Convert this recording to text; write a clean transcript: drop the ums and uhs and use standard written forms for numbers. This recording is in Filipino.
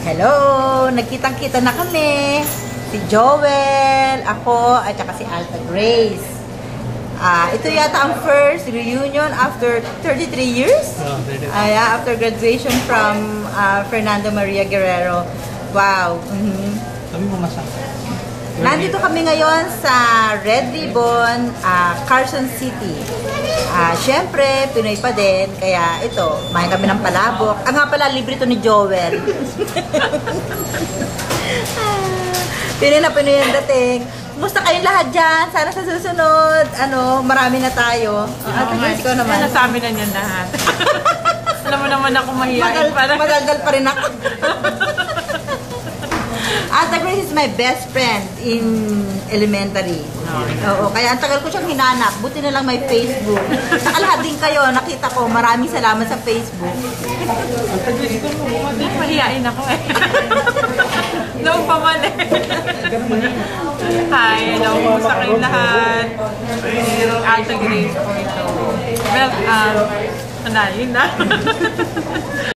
Hello! Nagkitang-kita na kami. Si Joel, ako, at saka si Alta Grace. Ito yata ang first reunion after 33 years. Yeah, after graduation from Fernando Maria Guerrero. Wow! Kami mo masama. Nandito kami ngayon sa Red Ribbon, Carson City. Siyempre, Pinoy pa din, kaya ito, mahin kami ng palabok. Nga pala, libre to ni Joel. Pinoy na Pinoy ang dating. Kumusta kayong lahat dyan? Sana sa susunod, marami na tayo. Ikaw naman. Nasabi na niyan lahat. Alam mo naman ako mahihain para. Madaldal pa rin ako. Alta Grace is my best friend in elementary. Oo, kaya ang tagal ko siyang hinanap. Buti na lang may Facebook. Saka lahat din kayo, nakita ko. Maraming salamat sa Facebook. Mahihain ako eh. Noong pa man eh. Hi, hello po sa kayong lahat. Alta Grace po ito. Well, yun na.